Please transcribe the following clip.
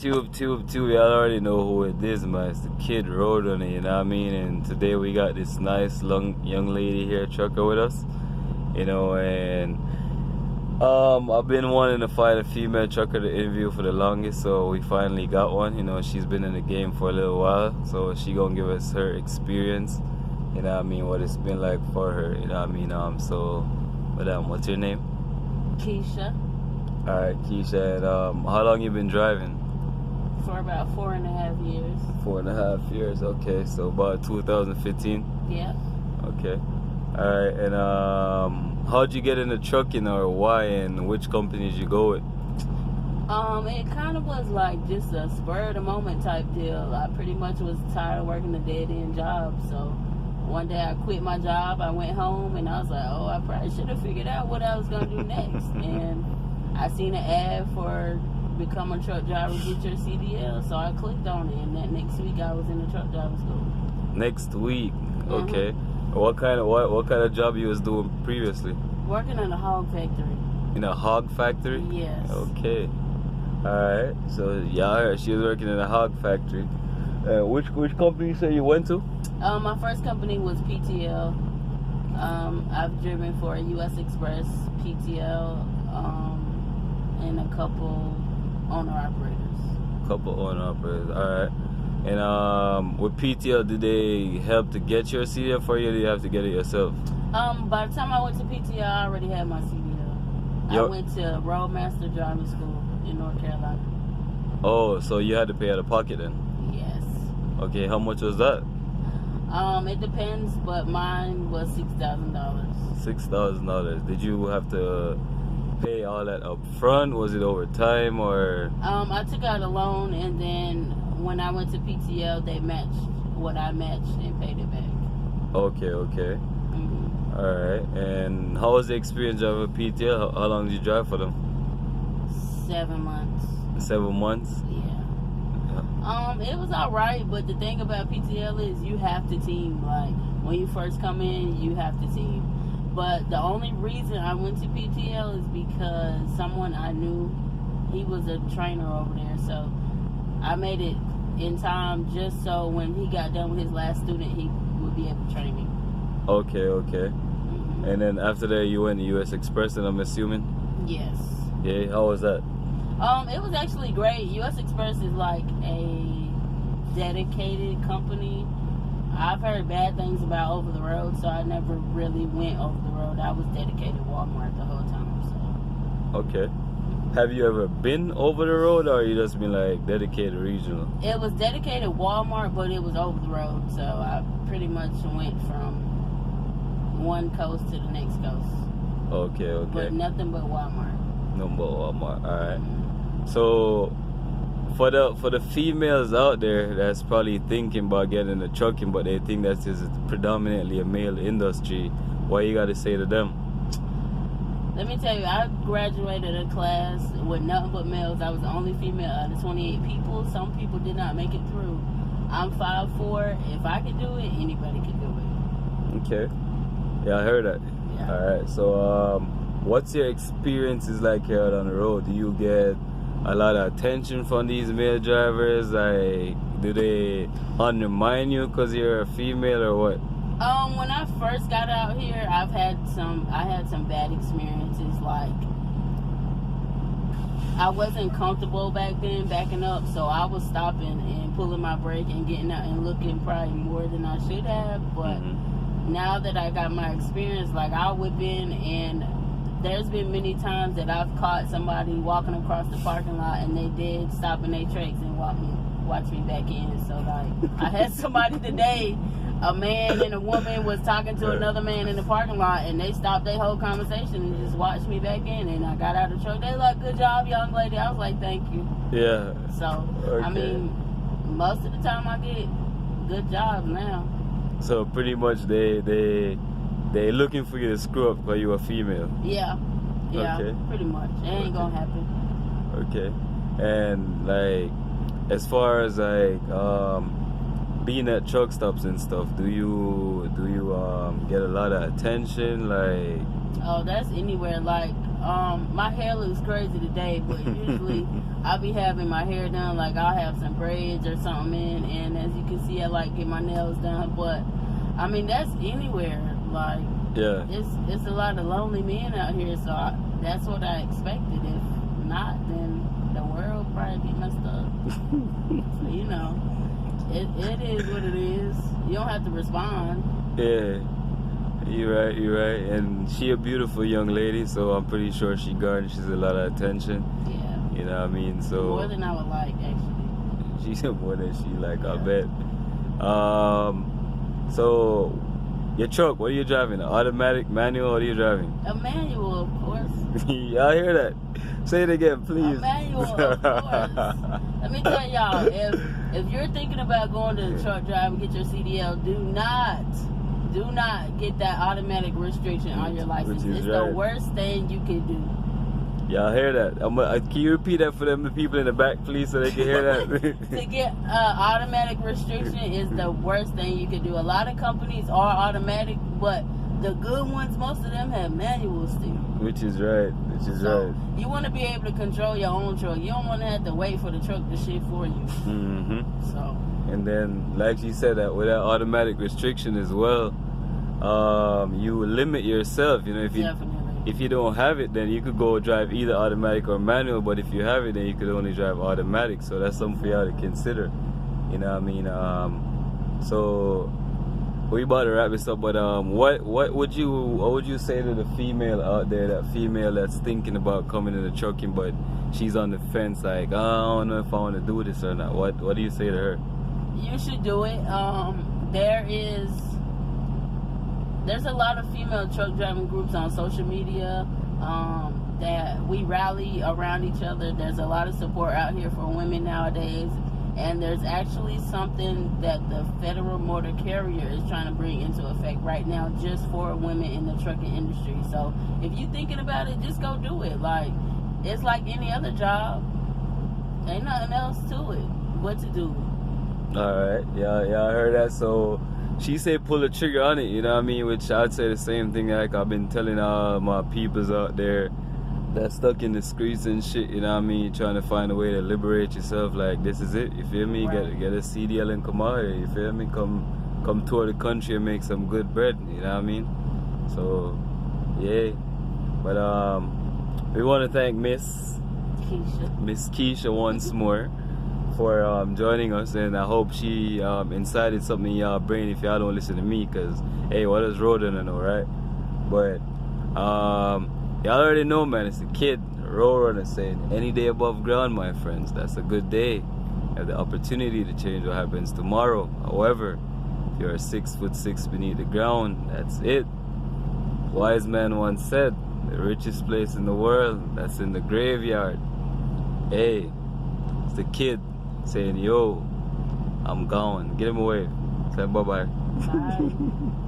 Tube, y'all already know who it is, man. It's the kid Roadrunna, you know what I mean? And today we got this nice young lady here, trucker, with us, you know, and I've been wanting to find a female trucker to interview for the longest, so we finally got one. You know, she's been in the game for a little while, so she gonna give us her experience, you know what I mean, what it's been like for her, you know what I mean? So, madam, what's your name? Keisha. Alright, Keisha, and how long you been driving? For about 4.5 years. 4.5 years, okay, so about 2015? Yeah. Okay. Alright, and how'd you get in the trucking, or why, and which companies you go with? It kind of was like just a spur of the moment type deal. I pretty much was tired of working a dead end job, so one day I quit my job, I went home, and I was like, oh, I probably should have figured out what I was going to do next. And I seen an ad for become a truck driver, get your CDL, so I clicked on it, and that next week I was in the truck driver school. Next week, okay. What kind of job you was doing previously? Working in a hog factory. In a hog factory? Yes. Okay. Alright, so yeah, she was working in a hog factory. Which company you say you went to? My first company was PTL. I've driven for a US Express, PTL, and a couple owner-operators. Couple owner-operators, alright. And with PTL, did they help to get your CDL for you, or did you have to get it yourself? By the time I went to PTL, I already had my CDL. I went to Roadmaster Driving School in North Carolina. Oh, so you had to pay out of pocket then? Yes. Okay, how much was that? It depends, but mine was $6,000. $6,000. Did you have to pay all that up front? Was it over time, or? I took out a loan, and then when I went to PTL, they matched what I matched and paid it back. Okay. Alright, and how was the experience of a PTL? How long did you drive for them? 7 months. 7 months? Yeah. It was alright, but the thing about PTL is you have to team. Like, when you first come in, you have to team. But the only reason I went to PTL is because someone I knew, he was a trainer over there, so I made it in time just so when he got done with his last student, he would be able to train me. Okay. And then after that, you went to US Express, and I'm assuming? Yes. Yeah, how was that? It was actually great. US Express is like a dedicated company. I've heard bad things about over the road, so I never really went over the road. I was dedicated Walmart the whole time, so. Okay. Have you ever been over the road, or you just been like dedicated regional? It was dedicated Walmart, but it was over the road, so I pretty much went from one coast to the next coast. Okay. But nothing but Walmart. No more Walmart. Alright. So for the females out there that's probably thinking about getting into trucking, but they think that's just predominantly a male industry, what you gotta say to them? Let me tell you, I graduated a class with nothing but males. I was the only female out of 28 people. Some people did not make it through. I'm 5'4". If I could do it, anybody could do it. Okay. Yeah, I heard that. Yeah. Alright, so what's your experiences like here out on the road? Do you get a lot of attention from these male drivers? Like, do they undermine you because you're a female, or what? When I first got out here, I had some bad experiences. Like, I wasn't comfortable back then backing up, so I was stopping and pulling my brake and getting out and looking probably more than I should have. But now that I got my experience, like, I'll whip in, and there's been many times that I've caught somebody walking across the parking lot, and they did stop in their tracks and watch me back in. So, like, I had somebody today, a man and a woman was talking to another man in the parking lot, and they stopped their whole conversation and just watched me back in, and I got out of the truck. They like, good job, young lady. I was like, thank you. Yeah. So, okay. I mean, most of the time I get good jobs now. So pretty much they looking for you to screw up because you a female. Yeah. Okay. Pretty much. It ain't gonna happen. Okay. And like, as far as like being at truck stops and stuff, do you get a lot of attention? Like, oh, that's anywhere. Like, my hair looks crazy today, but usually I'll be having my hair done, like I'll have some braids or something in, and as you can see, I like get my nails done. But I mean, that's anywhere. Like, yeah, it's a lot of lonely men out here, so that's what I expected. If not, then the world probably be messed up. So, you know, it is what it is. You don't have to respond. Yeah. You're right. And she a beautiful young lady, so I'm pretty sure she garnishes a lot of attention. Yeah. You know what I mean? So More than I would like, actually. she's more than she like, Yeah. I bet. So your truck, what are you driving? Automatic, manual, what are you driving? A manual, of course. Y'all hear that? Say it again, please. A manual, of course. Let me tell y'all, if you're thinking about going to the truck drive and get your CDL, do not get that automatic restriction on your license. It's right. the worst thing you can do. Y'all hear that? Can you repeat that for them, the people in the back, please, so they can hear that? To get automatic restriction is the worst thing you can do. A lot of companies are automatic, but the good ones, most of them have manuals still. Which is right. So you want to be able to control your own truck. You don't want to have to wait for the truck to shit for you. Mm-hmm. So. And then, like you said, that with that automatic restriction as well, you limit yourself. You know, if you don't have it, then you could go drive either automatic or manual. But if you have it, then you could only drive automatic. So that's something for y'all to consider. You know what I mean? So we about to wrap this up. But what would you say to the female out there, that female that's thinking about coming into trucking, but she's on the fence, like, I don't know if I want to do this or not. What do you say to her? You should do it. There's a lot of female truck driving groups on social media that we rally around each other. There's a lot of support out here for women nowadays, and there's actually something that the Federal Motor Carrier is trying to bring into effect right now just for women in the trucking industry. So if you're thinking about it, just go do it. Like, it's like any other job. Ain't nothing else to it but to do it. Alright, yeah, I heard that. So she said pull the trigger on it, you know what I mean? Which I'd say the same thing like I've been telling all my peoples out there that's stuck in the streets and shit, you know what I mean? Trying to find a way to liberate yourself. Like, this is it, you feel me? Right. Get a CDL and come out here, you feel me? Come tour the country and make some good bread, you know what I mean? So yeah. But we want to thank Miss Keisha once more for joining us, and I hope she incited something in y'all brain if y'all don't listen to me, because hey, what does Roadrunna know, right? But y'all already know, man, it's the kid Roadrunna saying, any day above ground, my friends, that's a good day. You have the opportunity to change what happens tomorrow. However, if you're 6'6" beneath the ground, that's it. Wise man once said, the richest place in the world, that's in the graveyard. Hey, it's the kid saying, yo, I'm gone. Get him away. Say bye-bye. Bye.